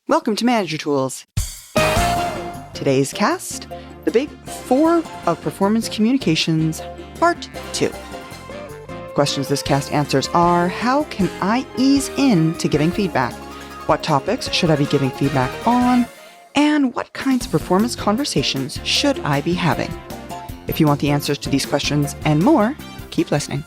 Welcome to Manager Tools. Today's cast, the Big Four of Performance Communications, Part 2. Questions this cast answers are, how can I ease into giving feedback? What topics should I be giving feedback on? And what kinds of performance conversations should I be having? If you want the answers to these questions and more, keep listening.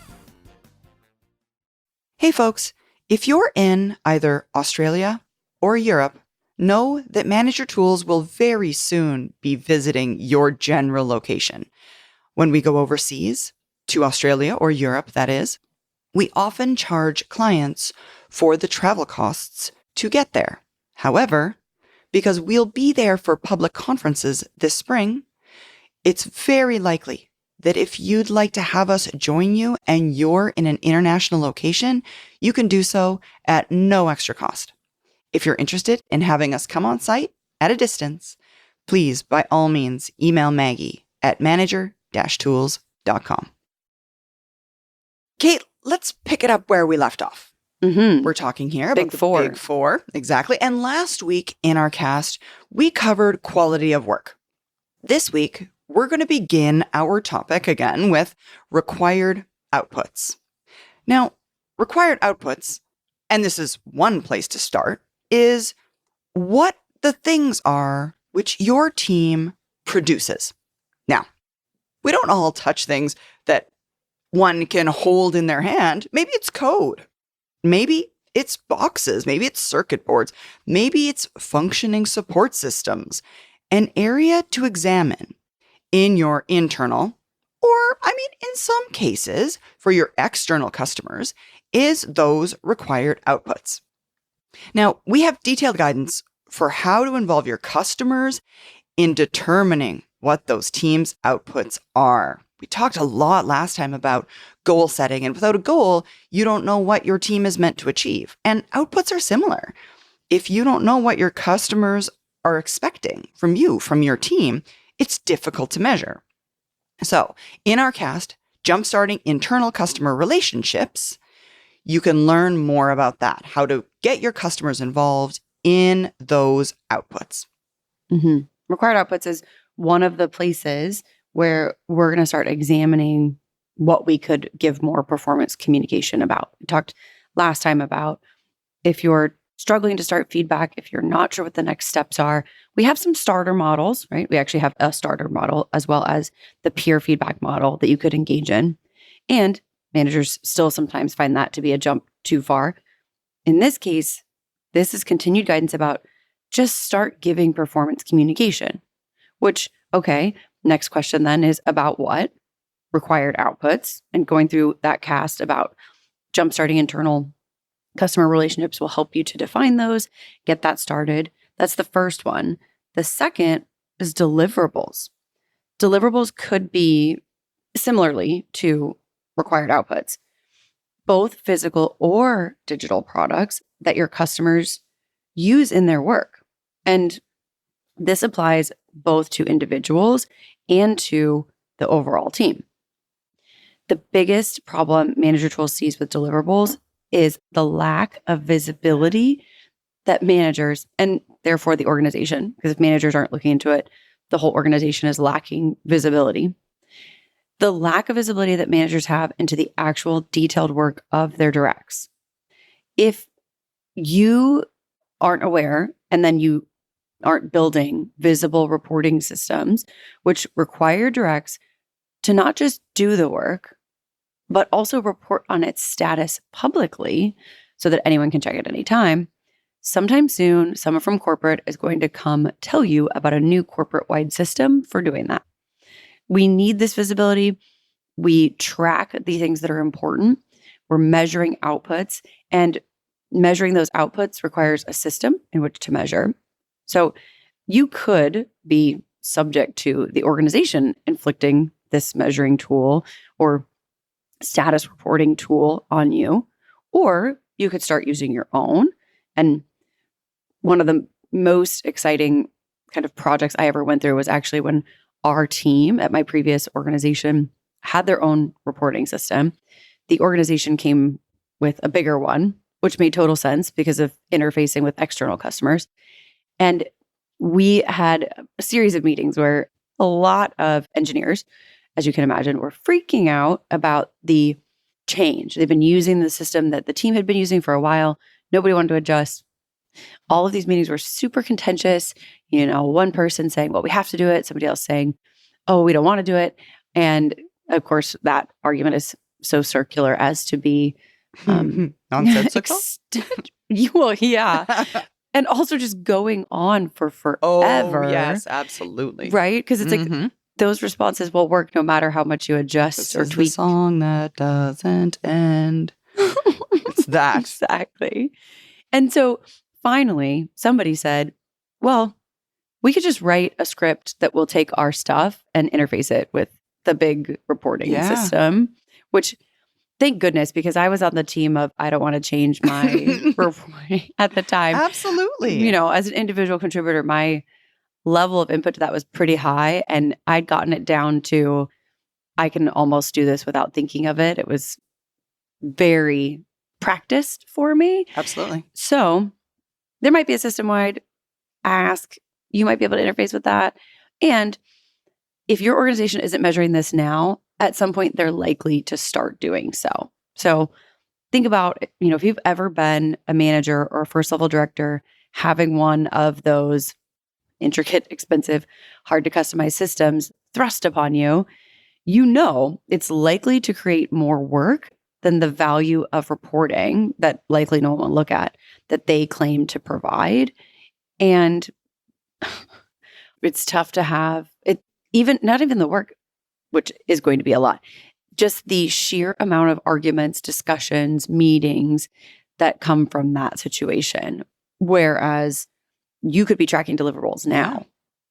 Hey folks, if you're in either Australia or Europe, know that Manager Tools will very soon be visiting your general location. When we go overseas, to Australia or Europe that is, we often charge clients for the travel costs to get there. However, because we'll be there for public conferences this spring, it's very likely that if you'd like to have us join you and you're in an international location, you can do so at no extra cost. If you're interested in having us come on site at a distance, please, by all means, email Maggie at manager-tools.com. Kate, let's pick it up where we left off. We're talking here about the Big Four. Exactly. And last week in our cast, we covered quality of work. This week, we're going to begin our topic again with required outputs. Now, required outputs, and this is one place to start, is what the things are which your team produces. Now, we don't all touch things that one can hold in their hand. Maybe it's code. Maybe it's boxes. Maybe it's circuit boards. Maybe it's functioning support systems. An area to examine in your internal, or in some cases for your external customers, is those required outputs. Now, we have detailed guidance for how to involve your customers in determining what those teams' outputs are. We talked a lot last time about goal setting, and without a goal, you don't know what your team is meant to achieve. And outputs are similar. If you don't know what your customers are expecting from you, from your team, it's difficult to measure. So, in our cast, Jumpstarting Internal Customer Relationships, you can learn more about that, how to get your customers involved in those outputs. Required outputs is one of the places where we're going to start examining what we could give more performance communication about. We talked last time about if you're struggling to start feedback, if you're not sure what the next steps are, we have some starter models, right? We actually have a starter model as well as the peer feedback model that you could engage in. And managers still sometimes find that to be a jump too far. In this case, this is continued guidance about just start giving performance communication, which, okay, next question then is about what? Required outputs, and going through that cast about jumpstarting internal customer relationships will help you to define those, get that started. That's the first one. The second is deliverables. Deliverables could be similarly to required outputs, both physical or digital products that your customers use in their work. And this applies both to individuals and to the overall team. The biggest problem Manager Tools sees with deliverables is the lack of visibility that managers, and therefore the organization, because if managers aren't looking into it, the whole organization is lacking visibility. The lack of visibility that managers have into the actual detailed work of their directs. If you aren't aware and then you aren't building visible reporting systems, which require directs to not just do the work, but also report on its status publicly so that anyone can check at any time, sometime soon, someone from corporate is going to come tell you about a new corporate-wide system for doing that. We need this visibility. We track the things that are important. We're measuring outputs, and measuring those outputs requires a system in which to measure. So you could be subject to the organization inflicting this measuring tool or status reporting tool on you, or you could start using your own. And one of the most exciting kind of projects I ever went through was actually when our team at my previous organization had their own reporting system. The organization came with a bigger one, which made total sense because of interfacing with external customers. And we had a series of meetings where a lot of engineers, as you can imagine, were freaking out about the change. They've been using the system that the team had been using for a while. Nobody wanted to adjust. All of these meetings were super contentious. One person saying, well, we have to do it. Somebody else saying, oh, we don't want to do it. And of course, that argument is so circular as to be nonsensical. Well, yeah. And also just going on for forever. Oh, yes, absolutely. Right? Because it's like those responses will work no matter how much you adjust or tweak. The song that doesn't end. It's that. Exactly. And so finally, somebody said, well, we could just write a script that will take our stuff and interface it with the big reporting system, which thank goodness, because I was on the team of I don't want to change my reporting at the time. Absolutely. As an individual contributor, my level of input to that was pretty high, and I'd gotten it down to I can almost do this without thinking of it. It was very practiced for me. Absolutely. So there might be a system-wide ask. You might be able to interface with that. And if your organization isn't measuring this now, at some point they're likely to start doing so. So think about, if you've ever been a manager or a first level director, having one of those intricate, expensive, hard to customize systems thrust upon you, it's likely to create more work than the value of reporting that likely no one will look at that they claim to provide. And it's tough to have it, not even the work, which is going to be a lot, just the sheer amount of arguments, discussions, meetings that come from that situation. Whereas you could be tracking deliverables now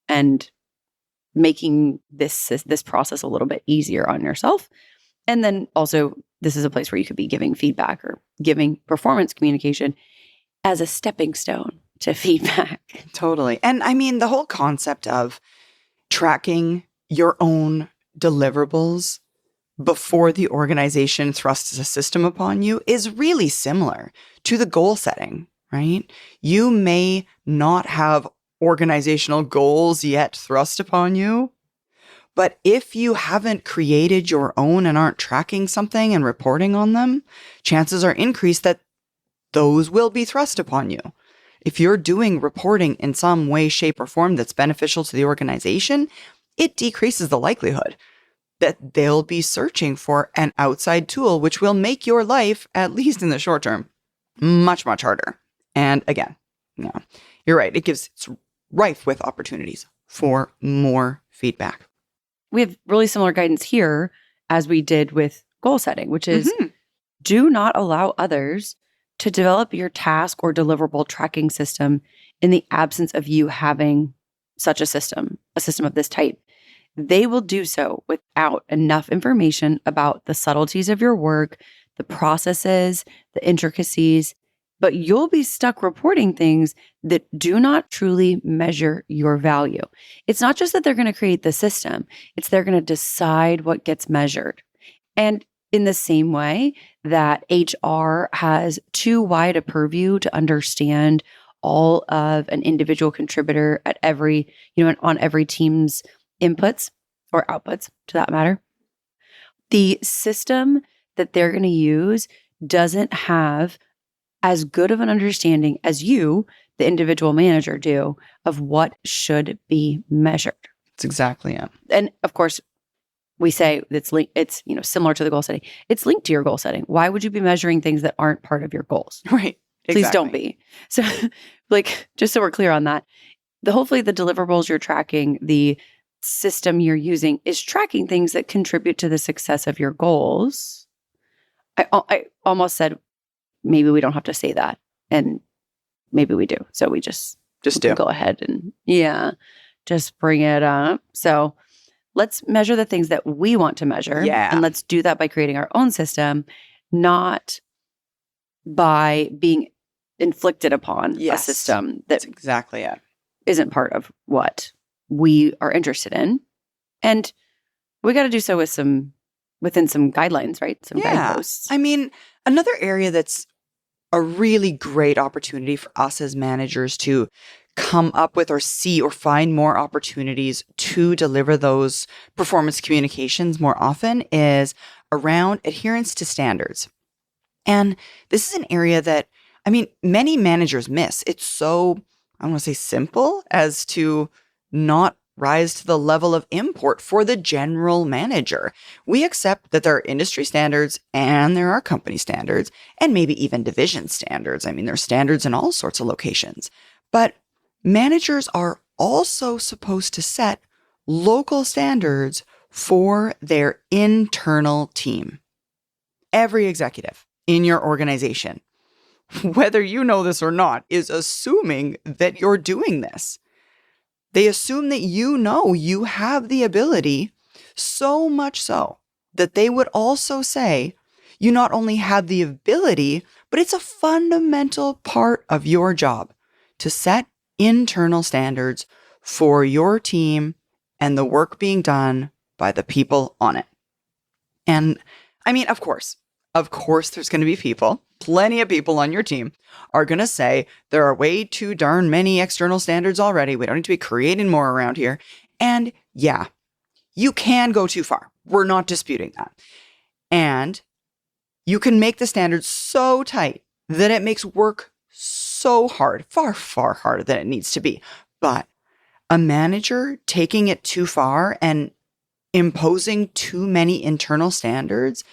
and making this process a little bit easier on yourself. And then also, this is a place where you could be giving feedback or giving performance communication as a stepping stone to feedback. Totally. And I mean, the whole concept of tracking your own deliverables before the organization thrusts a system upon you is really similar to the goal setting, right? You may not have organizational goals yet thrust upon you, but if you haven't created your own and aren't tracking something and reporting on them, chances are increased that those will be thrust upon you. If you're doing reporting in some way, shape, or form that's beneficial to the organization, it decreases the likelihood that they'll be searching for an outside tool, which will make your life, at least in the short term, much, much harder. And again, you're right. It's rife with opportunities for more feedback. We have really similar guidance here as we did with goal setting, which is do not allow others to develop your task or deliverable tracking system in the absence of you having such a system of this type. They will do so without enough information about the subtleties of your work, the processes, the intricacies, but you'll be stuck reporting things that do not truly measure your value. It's not just that they're going to create the system, it's they're going to decide what gets measured. And in the same way that HR has too wide a purview to understand all of an individual contributor at every, on every team's inputs or outputs to that matter, the system that they're going to use doesn't have as good of an understanding as you, the individual manager, do of what should be measured. That's exactly it. And of course, we say it's similar to the goal setting. It's linked to your goal setting. Why would you be measuring things that aren't part of your goals? Right. Exactly. Please don't be. So, just so we're clear on that, hopefully the deliverables you're tracking, the system you're using is tracking things that contribute to the success of your goals. I almost said maybe we don't have to say that, and maybe we do. So we just do. Go ahead and just bring it up. So let's measure the things that we want to measure. Yeah. And let's do that by creating our own system, not by being inflicted upon a system that's exactly it. Isn't part of what we are interested in. And we got to do so within some guidelines, right? Some guideposts. I mean, another area that's a really great opportunity for us as managers to come up with or see or find more opportunities to deliver those performance communications more often is around adherence to standards. And this is an area that, many managers miss. It's so, I don't want to say simple as to not rise to the level of import for the general manager. We accept that there are industry standards and there are company standards and maybe even division standards. There's standards in all sorts of locations. But managers are also supposed to set local standards for their internal team. Every executive in your organization, whether you know this or not, is assuming that you're doing this. They assume that you have the ability, so much so that they would also say you not only have the ability, but it's a fundamental part of your job to set internal standards for your team and the work being done by the people on it. And of course, there's going to be people, plenty of people on your team are going to say there are way too darn many external standards already. We don't need to be creating more around here. And yeah, you can go too far. We're not disputing that. And you can make the standards so tight that it makes work so hard, far, far harder than it needs to be. But a manager taking it too far and imposing too many internal standards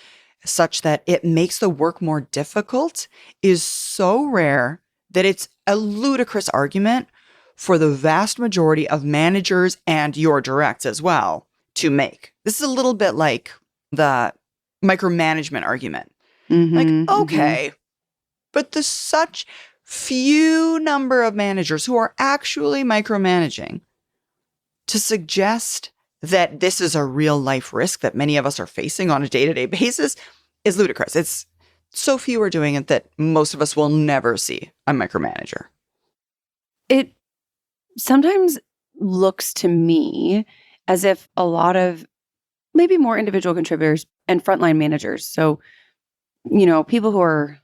such that it makes the work more difficult is so rare that it's a ludicrous argument for the vast majority of managers and your directs as well to make. This is a little bit like the micromanagement argument. Okay, but the such few number of managers who are actually micromanaging to suggest that this is a real life risk that many of us are facing on a day-to-day basis is ludicrous. It's so few are doing it that most of us will never see a micromanager. It sometimes looks to me as if a lot of maybe more individual contributors and frontline managers, so, people who are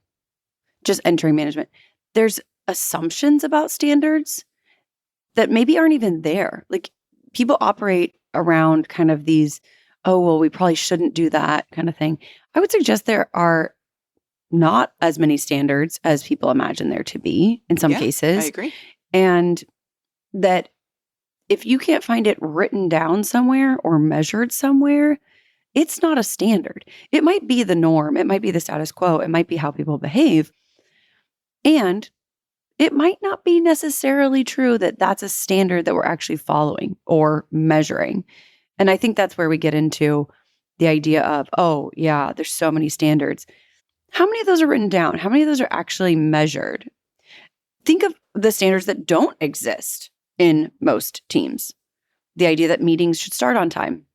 just entering management, there's assumptions about standards that maybe aren't even there. Like, people operate around kind of these, oh, well, we probably shouldn't do that kind of thing. I would suggest there are not as many standards as people imagine there to be in some cases. I agree. And that if you can't find it written down somewhere or measured somewhere, it's not a standard. It might be the norm. It might be the status quo. It might be how people behave. And it might not be necessarily true that that's a standard that we're actually following or measuring. And I think that's where we get into the idea of, oh, yeah, there's so many standards. How many of those are written down? How many of those are actually measured? Think of the standards that don't exist in most teams. The idea that meetings should start on time.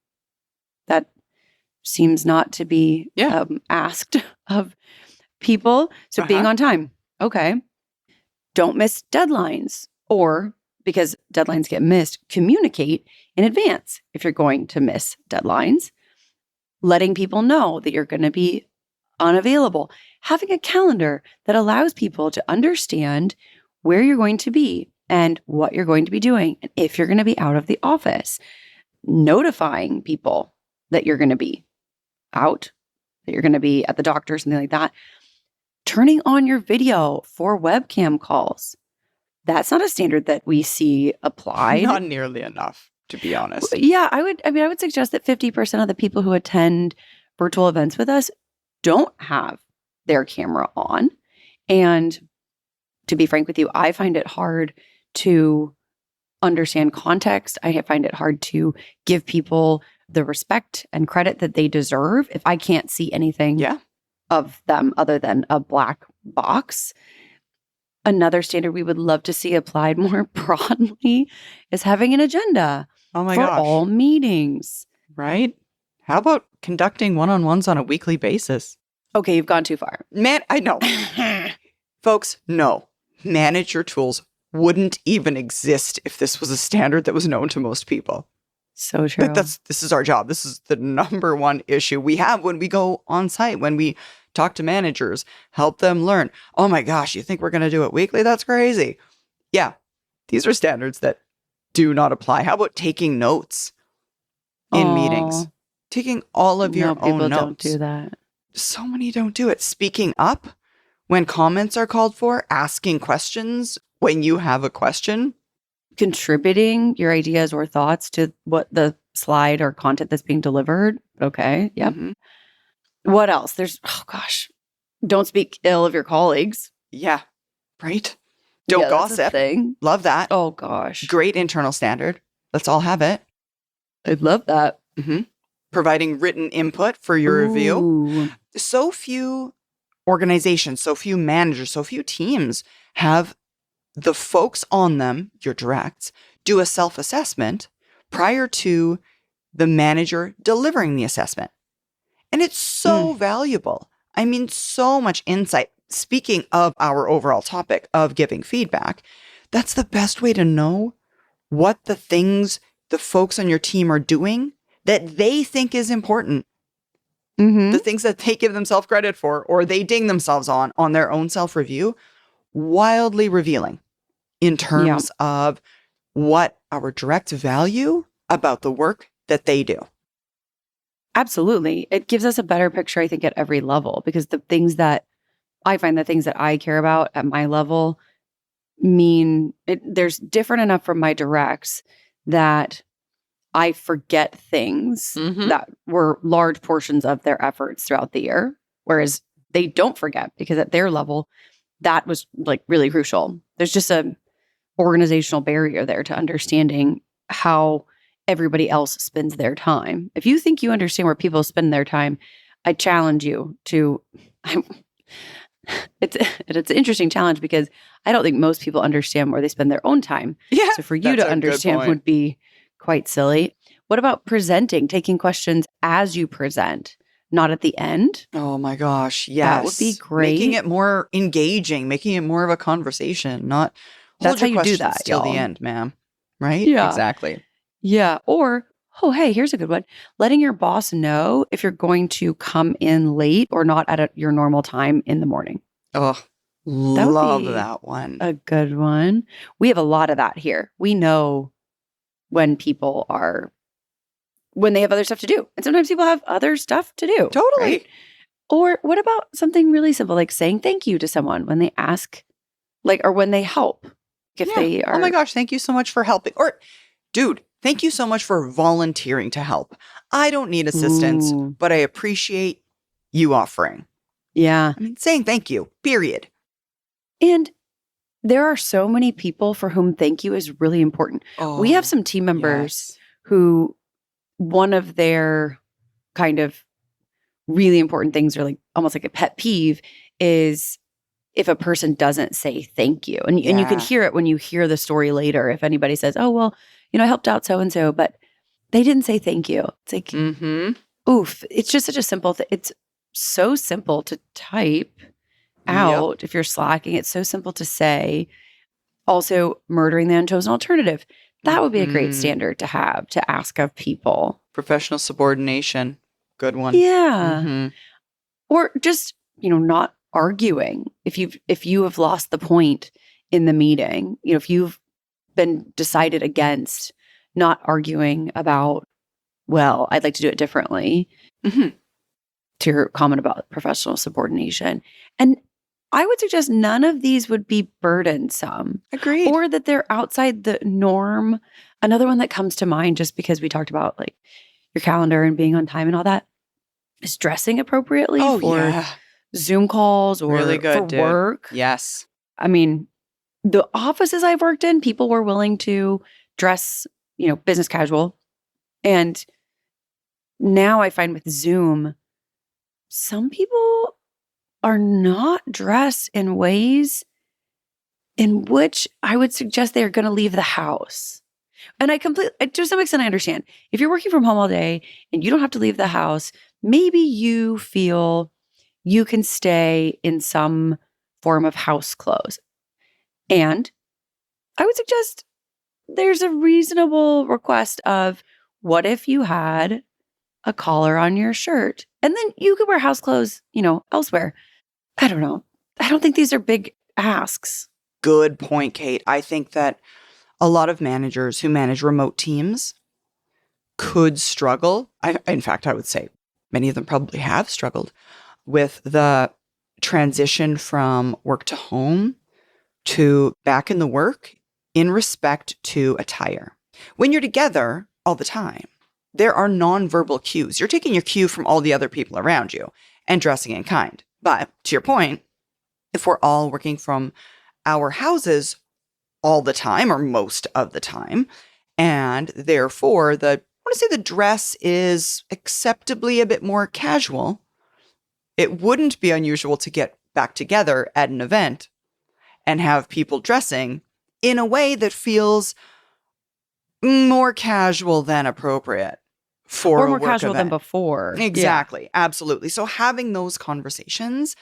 That seems not to be asked of people. So being on time. Okay. Don't miss deadlines, or because deadlines get missed, communicate in advance if you're going to miss deadlines. Letting people know that you're going to be unavailable. Having a calendar that allows people to understand where you're going to be and what you're going to be doing, and if you're going to be out of the office. Notifying people that you're going to be out, that you're going to be at the doctor, something like that. Turning on your video for webcam calls. That's not a standard that we see applied. Not nearly enough, to be honest. Yeah, I would suggest that 50% of the people who attend virtual events with us don't have their camera on. And to be frank with you, I find it hard to understand context. I find it hard to give people the respect and credit that they deserve if I can't see anything of them other than a black box. Another standard we would love to see applied more broadly is having an agenda for all meetings. Right? How about conducting one-on-ones on a weekly basis? Okay, you've gone too far. Man, I know. Folks, no. Manager tools wouldn't even exist if this was a standard that was known to most people. So true. But this is our job. This is the number one issue we have when we go on site, when we talk to managers, help them learn. Oh my gosh, you think we're going to do it weekly? That's crazy. Yeah, These are standards that do not apply. How about taking notes in meetings? Taking all of your own notes. People don't do that. So many don't do it. Speaking up when comments are called for, asking questions when you have a question. Contributing your ideas or thoughts to what the slide or content that's being delivered. Okay. Yep. What else? Don't speak ill of your colleagues. Yeah. Right? Don't gossip. Love that. Oh, gosh. Great internal standard. Let's all have it. I'd love that. Providing written input for your review. So few organizations, so few managers, so few teams have the folks on them, your directs, do a self-assessment prior to the manager delivering the assessment. And it's so valuable. I mean, so much insight. Speaking of our overall topic of giving feedback, that's the best way to know what the things the folks on your team are doing that they think is important. The things that they give themselves credit for or they ding themselves on their own self-review, wildly revealing in terms of what our direct value about the work that they do. Absolutely. It gives us a better picture, I think, at every level, because the things that I care about at my level there's different enough from my directs that I forget things that were large portions of their efforts throughout the year, whereas they don't forget because at their level, that was like really crucial. There's just a organizational barrier there to understanding how everybody else spends their time. If you think you understand where people spend their time, I challenge you to. It's an interesting challenge because I don't think most people understand where they spend their own time. Yeah, so for you to understand would be quite silly. What about presenting, taking questions as you present, not at the end? Oh my gosh, yes. That would be great. Making it more engaging, making it more of a conversation, not that's how you do that till the end, ma'am. Right? Yeah. Exactly. Yeah. Or, oh, hey, here's a good one. Letting your boss know if you're going to come in late or not at your normal time in the morning. Oh, love that one. A good one. We have a lot of that here. We know when they have other stuff to do. And sometimes people have other stuff to do. Totally. Right? Or what about something really simple, like saying thank you to someone when they ask, or when they help. If they are, oh my gosh, thank you so much for helping. Or, dude, thank you so much for volunteering to help. I don't need assistance, but I appreciate you offering. Yeah. I mean, saying thank you, period. And there are so many people for whom thank you is really important. We have some team members who one of their kind of really important things, or like almost like a pet peeve, is if a person doesn't say thank you. And you can hear it when you hear the story later. If anybody says, oh, well, I helped out so-and-so, but they didn't say thank you. It's like, oof. It's just such a simple thing. It's so simple to type out if you're slacking. It's so simple to say. Also, murdering the unchosen alternative. That would be a great standard to have, to ask of people. Professional subordination. Good one. Yeah. Or just, not arguing. If you have lost the point in the meeting, if you've been decided against, not arguing about, well, I'd like to do it differently. To your comment about professional subordination. And I would suggest none of these would be burdensome. Agreed. Or that they're outside the norm. Another one that comes to mind, just because we talked about like your calendar and being on time and all that, is dressing appropriately for Zoom calls or really good, for work. Yes. I mean, the offices I've worked in, people were willing to dress, business casual. And now I find with Zoom, some people are not dressed in ways in which I would suggest they are going to leave the house. And to some extent, I understand. If you're working from home all day and you don't have to leave the house, maybe you feel you can stay in some form of house clothes. And I would suggest there's a reasonable request of, what if you had a collar on your shirt and then you could wear house clothes, elsewhere? I don't know. I don't think these are big asks. Good point, Kate. I think that a lot of managers who manage remote teams could struggle. In fact, I would say many of them probably have struggled with the transition from work to home to back in the work in respect to attire. When you're together all the time, there are nonverbal cues. You're taking your cue from all the other people around you and dressing in kind. But to your point, if we're all working from our houses all the time or most of the time, and therefore I want to say the dress is acceptably a bit more casual, it wouldn't be unusual to get back together at an event and have people dressing in a way that feels more casual than appropriate for or more a work casual event. than before. Exactly. Yeah. Absolutely. So having those conversations,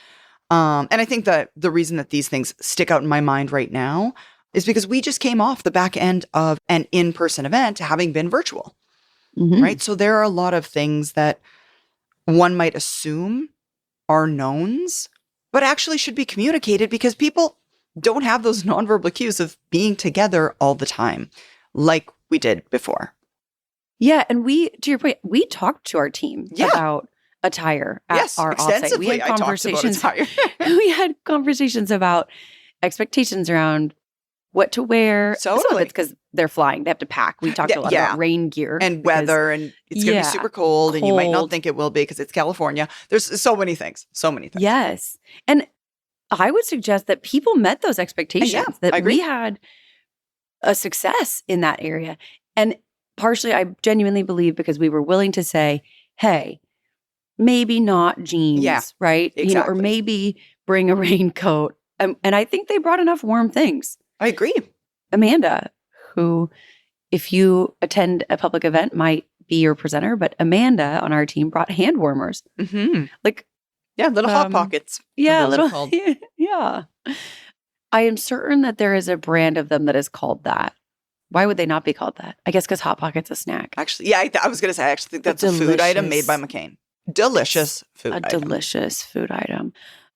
and I think that the reason that these things stick out in my mind right now is because we just came off the back end of an in-person event having been virtual, right? So there are a lot of things that one might assume are knowns, but actually should be communicated because people don't have those nonverbal cues of being together all the time like we did before. Yeah. And to your point, we talked to our team about attire at our offsite. We had conversations. We had conversations about expectations around what to wear. Totally. Some of it's because they're flying. They have to pack. We talked a lot about rain gear. And weather, and it's going to be super cold, and you might not think it will be because it's California. There's so many things. Yes. And I would suggest that people met those expectations, that we had a success in that area. And partially, I genuinely believe because we were willing to say, hey, maybe not jeans, right? Exactly. Or maybe bring a raincoat. And I think they brought enough warm things. I agree. Amanda, who, if you attend a public event, might be your presenter, but Amanda on our team brought hand warmers. Little hot pockets. Yeah. I am certain that there is a brand of them that is called that. Why would they not be called that? I guess because Hot Pocket's a snack. Actually, I was going to say, I actually think that's a food item made by McCain. Delicious food item. Delicious food item.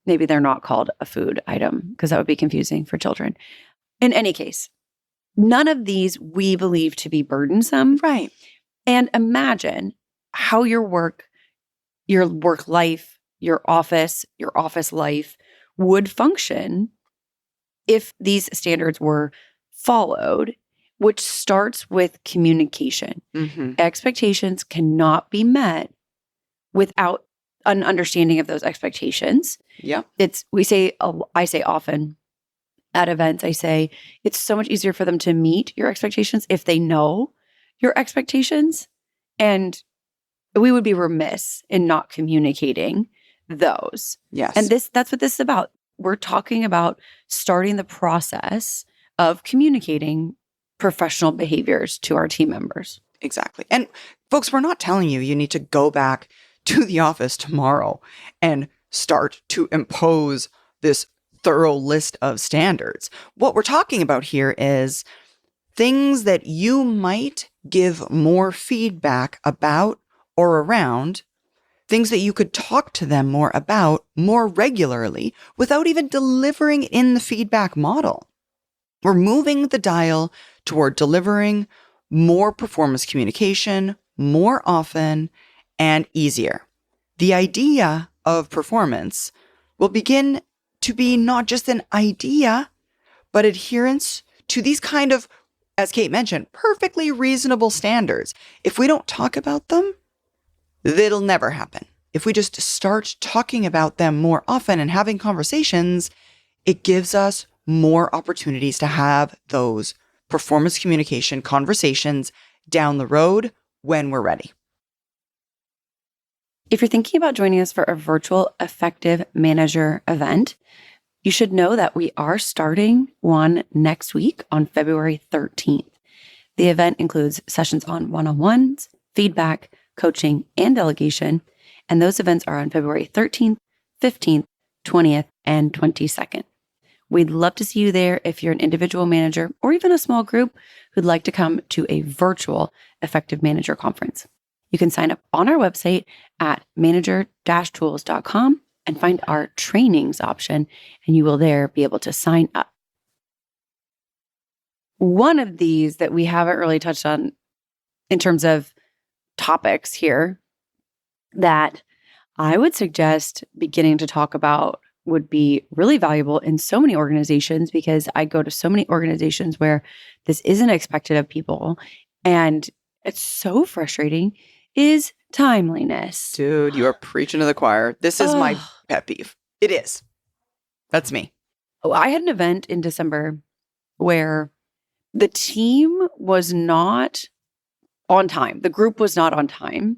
Maybe they're not called a food item because that would be confusing for children. In any case, none of these we believe to be burdensome. Right. And imagine how your work life, your office life would function if these standards were followed, which starts with communication. Expectations cannot be met without an understanding of those expectations. Yeah. I say often at events, I say it's so much easier for them to meet your expectations if they know your expectations. And we would be remiss in not communicating those. Yes. And that's what this is about. We're talking about starting the process of communicating professional behaviors to our team members. Exactly. And folks, we're not telling you need to go back to the office tomorrow and start to impose this thorough list of standards. What we're talking about here is things that you might give more feedback about or around, things that you could talk to them more about more regularly without even delivering in the feedback model. We're moving the dial toward delivering more performance communication more often and easier. The idea of performance will begin to be not just an idea, but adherence to these kind of, as Kate mentioned, perfectly reasonable standards. If we don't talk about them, it'll never happen. If we just start talking about them more often and having conversations, it gives us more opportunities to have those performance communication conversations down the road when we're ready. If you're thinking about joining us for a virtual Effective Manager event, you should know that we are starting one next week on February 13th. The event includes sessions on one-on-ones, feedback, coaching, and delegation. And those events are on February 13th, 15th, 20th, and 22nd. We'd love to see you there if you're an individual manager or even a small group who'd like to come to a virtual Effective Manager conference. You can sign up on our website at manager-tools.com and find our trainings option, and you will there be able to sign up. One of these that we haven't really touched on in terms of topics here that I would suggest beginning to talk about would be really valuable in so many organizations, because I go to so many organizations where this isn't expected of people and it's so frustrating, is timeliness. Dude, you are preaching to the choir. This is my pet peeve. It is. That's me. Oh, I had an event in December where the team was not on time. The group was not on time.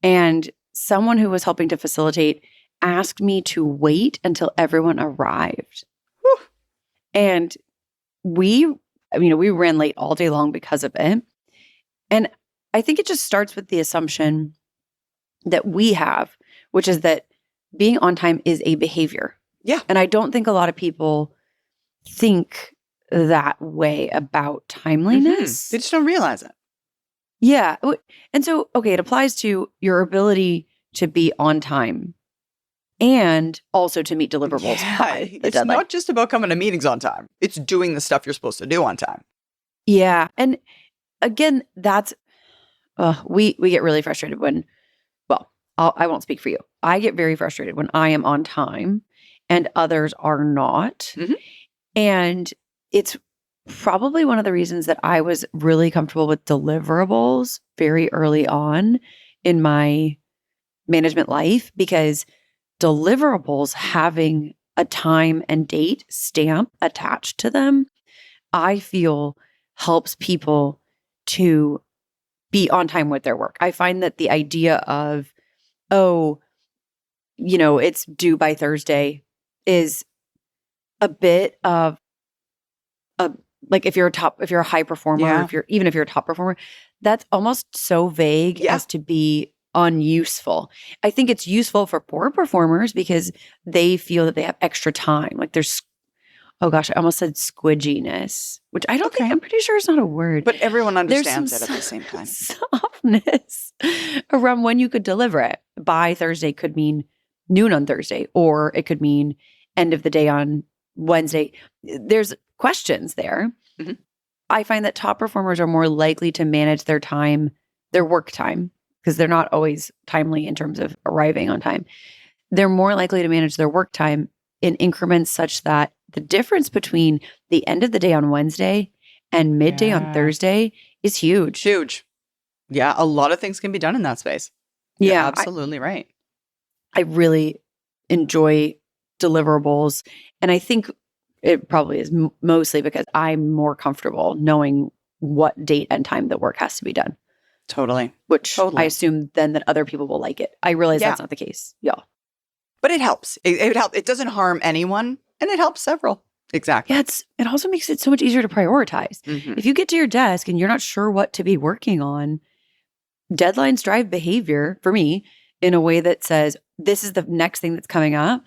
And someone who was helping to facilitate asked me to wait until everyone arrived. Whew. And we ran late all day long because of it. And I think it just starts with the assumption that we have, which is that being on time is a behavior. Yeah. And I don't think a lot of people think that way about timeliness. They just don't realize it. Yeah. And so, okay, it applies to your ability to be on time and also to meet deliverables by the it's deadline. Not just about coming to meetings on time. It's doing the stuff you're supposed to do on time. Yeah. And again, that's, we get really frustrated when, I won't speak for you. I get very frustrated when I am on time and others are not. Mm-hmm. And it's probably one of the reasons that I was really comfortable with deliverables very early on in my management life, because deliverables having a time and date stamp attached to them, I feel helps people to be on time with their work. I find that the idea of, it's due by Thursday is a bit of if you're a high performer, if you're a top performer, that's almost so vague as to be unuseful. I think it's useful for poor performers because they feel that they have extra time. Like there's, I almost said squidginess, which I don't think, I'm pretty sure it's not a word. But everyone understands it at the same time. Softness around when you could deliver it. By Thursday could mean noon on Thursday, or it could mean end of the day on Wednesday. There's questions there. Mm-hmm. I find that top performers are more likely to manage their time, their work time, because they're not always timely in terms of arriving on time. They're more likely to manage their work time in increments such that the difference between the end of the day on Wednesday and midday on Thursday is huge. Huge. Yeah, a lot of things can be done in that space. You're absolutely right. I really enjoy deliverables. And I think it probably is mostly because I'm more comfortable knowing what date and time the work has to be done. Totally. Which I assume then that other people will like it. I realize that's not the case. Yeah. But it helps. It helps. It doesn't harm anyone, and it helps several. Exactly. Yeah, it also makes it so much easier to prioritize. Mm-hmm. If you get to your desk and you're not sure what to be working on, deadlines drive behavior for me in a way that says, this is the next thing that's coming up.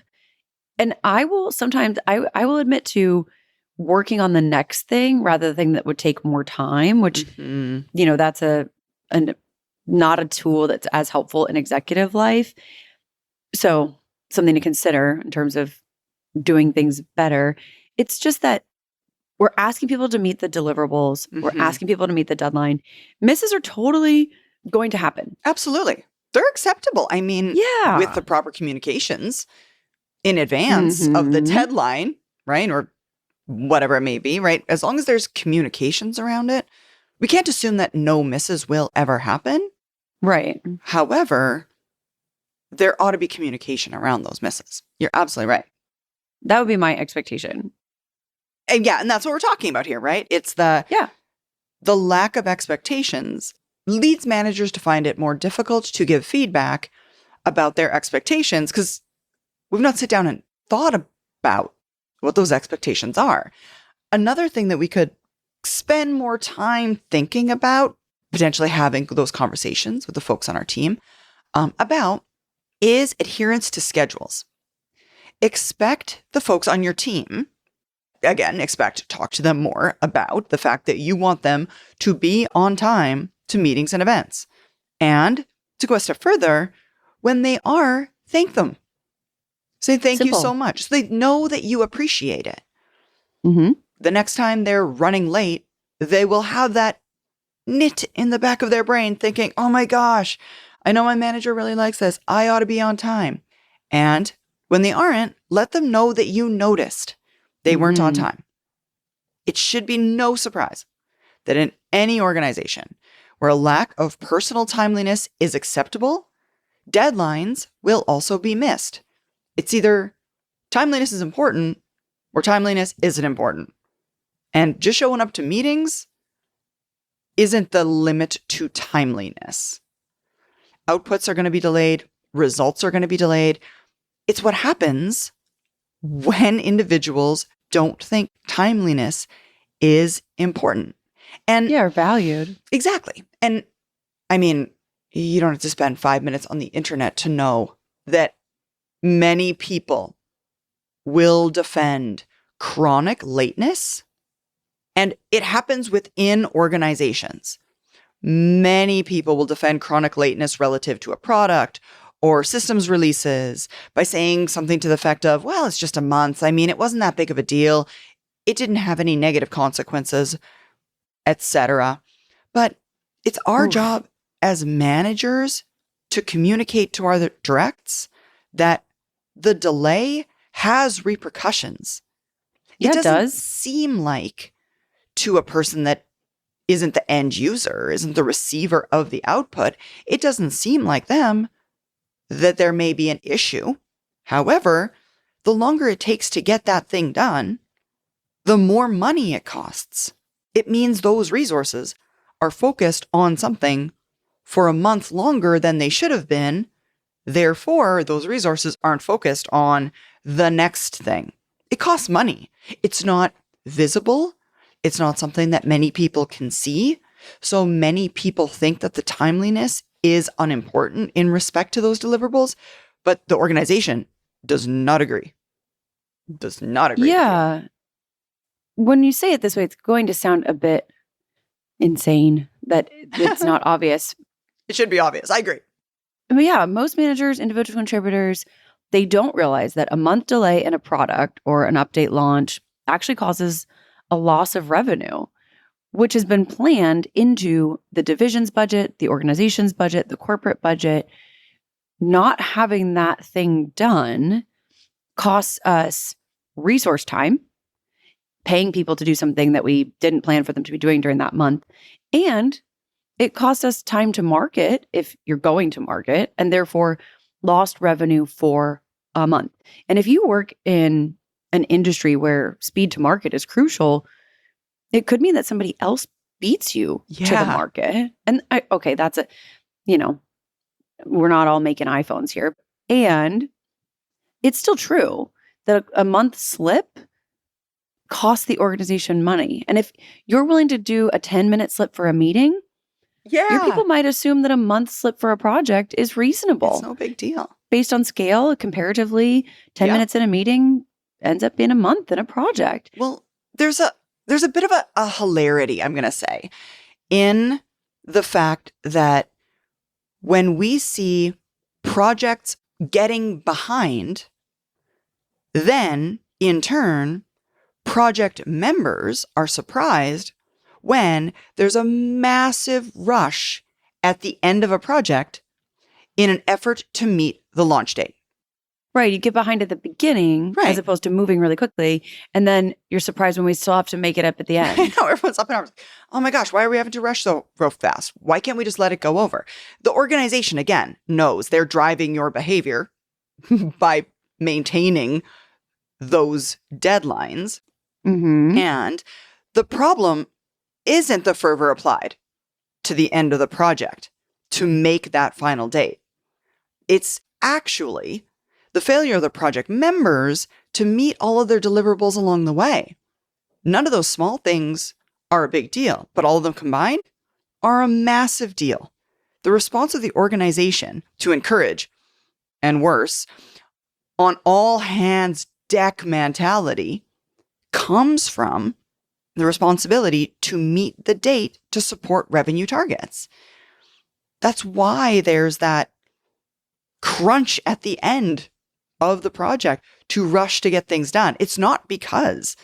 And I will sometimes, I will admit to working on the next thing rather than the thing that would take more time, which, that's not a tool that's as helpful in executive life. So something to consider in terms of doing things better. It's just that we're asking people to meet the deliverables. Mm-hmm. We're asking people to meet the deadline. Misses are totally going to happen. Absolutely. They're acceptable. I mean, with the proper communications in advance of the deadline, right? Or whatever it may be, right? As long as there's communications around it, we can't assume that no misses will ever happen. Right. However, there ought to be communication around those misses. You're absolutely right. That would be my expectation. And and that's what we're talking about here, right? It's the lack of expectations leads managers to find it more difficult to give feedback about their expectations because we've not sit down and thought about what those expectations are. Another thing that we could spend more time thinking about, potentially having those conversations with the folks on our team about, is adherence to schedules. Expect the folks on your team, to talk to them more about the fact that you want them to be on time to meetings and events. And to go a step further, when they are, thank them. Say thank you so much. So they know that you appreciate it. Mm-hmm. The next time they're running late they will have that knit in the back of their brain thinking, oh my gosh, I know my manager really likes this. I ought to be on time. And when they aren't, let them know that you noticed they weren't on time. It should be no surprise that in any organization where a lack of personal timeliness is acceptable, deadlines will also be missed. It's either timeliness is important or timeliness isn't important. And just showing up to meetings isn't the limit to timeliness. Outputs are going to be delayed. Results are going to be delayed. It's what happens when individuals don't think timeliness is important. And are valued. Exactly. And I mean, you don't have to spend 5 minutes on the internet to know that many people will defend chronic lateness. And it happens within organizations. Many people will defend chronic lateness relative to a product or systems releases by saying something to the effect of, well, it's just a month. I mean, it wasn't that big of a deal. It didn't have any negative consequences, etc. But it's our job as managers to communicate to our directs that the delay has repercussions. Yeah, it does seem like to a person that isn't the end user, isn't the receiver of the output, it doesn't seem like them that there may be an issue. However, the longer it takes to get that thing done, the more money it costs. It means those resources are focused on something for a month longer than they should have been. Therefore, those resources aren't focused on the next thing. It costs money. It's not visible. It's not something that many people can see. So many people think that the timeliness is unimportant in respect to those deliverables, but the organization does not agree. Does not agree. Yeah. When you say it this way, it's going to sound a bit insane that it's not obvious. It should be obvious. I agree. But yeah, most managers, individual contributors, they don't realize that a month delay in a product or an update launch actually causes a loss of revenue, which has been planned into the division's budget, the organization's budget, the corporate budget. Not having that thing done costs us resource time, paying people to do something that we didn't plan for them to be doing during that month. And it costs us time to market if you're going to market, and therefore lost revenue for a month. And if you work in an industry where speed to market is crucial, it could mean that somebody else beats you to the market. And that's we're not all making iPhones here. And it's still true that a month slip costs the organization money. And if you're willing to do a 10-minute slip for a meeting, your people might assume that a month slip for a project is reasonable. It's no big deal. Based on scale, comparatively, 10 minutes in a meeting ends up being a month in a project. Well, there's a bit of a hilarity, I'm going to say, in the fact that when we see projects getting behind, then in turn, project members are surprised when there's a massive rush at the end of a project in an effort to meet the launch date. Right. You get behind at the beginning as opposed to moving really quickly. And then you're surprised when we still have to make it up at the end. I know. Everyone's up in arms. Oh my gosh, why are we having to rush so real fast? Why can't we just let it go over? The organization, again, knows they're driving your behavior by maintaining those deadlines. Mm-hmm. And the problem isn't the fervor applied to the end of the project to make that final date. It's actually the failure of the project members to meet all of their deliverables along the way. None of those small things are a big deal, but all of them combined are a massive deal. The response of the organization to encourage, and worse, on all hands deck mentality comes from the responsibility to meet the date to support revenue targets. That's why there's that crunch at the end of the project to rush to get things done. It's not because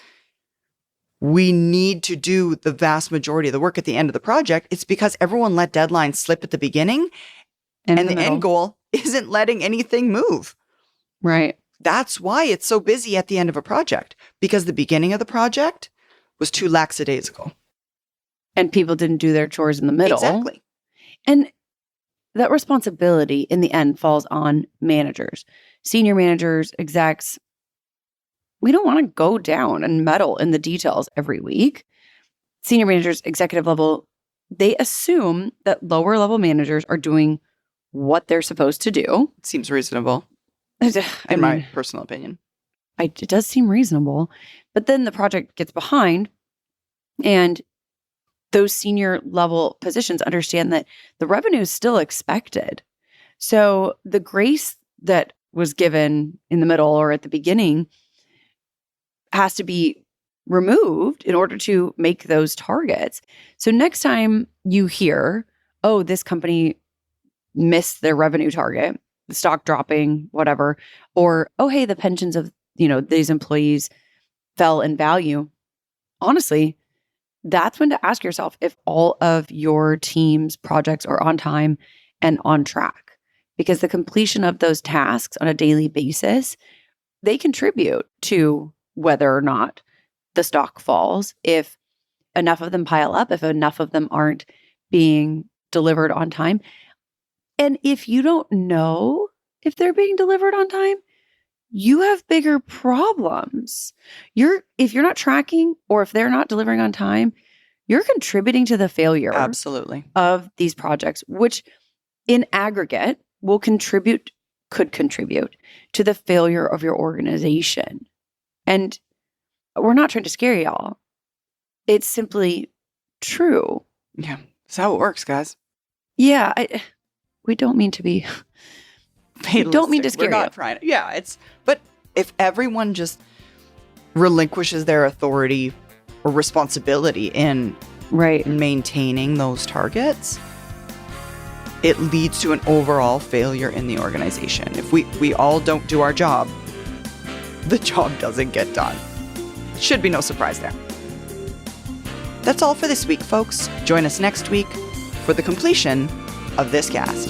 we need to do the vast majority of the work at the end of the project, it's because everyone let deadlines slip at the beginning and the end goal isn't letting anything move. Right. That's why it's so busy at the end of a project, because the beginning of the project was too lackadaisical. And people didn't do their chores in the middle. Exactly. And that responsibility in the end falls on managers, senior managers, execs. We don't want to go down and meddle in the details every week. Senior managers, executive level, they assume that lower level managers are doing what they're supposed to do. Seems reasonable. In my personal opinion. It does seem reasonable. But then the project gets behind, and those senior level positions understand that the revenue is still expected. So the grace that was given in the middle or at the beginning has to be removed in order to make those targets. So next time you hear, oh, this company missed their revenue target, the stock dropping, whatever, or, oh, hey, the pensions of, these employees fell in value. Honestly, that's when to ask yourself if all of your team's projects are on time and on track, because the completion of those tasks on a daily basis, they contribute to whether or not the stock falls. If enough of them pile up, if enough of them aren't being delivered on time. And if you don't know if they're being delivered on time, you have bigger problems. If you're not tracking, or if they're not delivering on time, you're contributing to the failure absolutely of these projects, which in aggregate could contribute to the failure of your organization. And we're not trying to scare y'all. It's simply true. Yeah. That's how it works, guys. Yeah. We don't mean to be... We don't mean to scare you. We're not trying. Yeah, but if everyone just relinquishes their authority or responsibility in maintaining those targets, it leads to an overall failure in the organization. If we all don't do our job, the job doesn't get done. Should be no surprise there. That's all for this week, folks. Join us next week for the completion of this cast.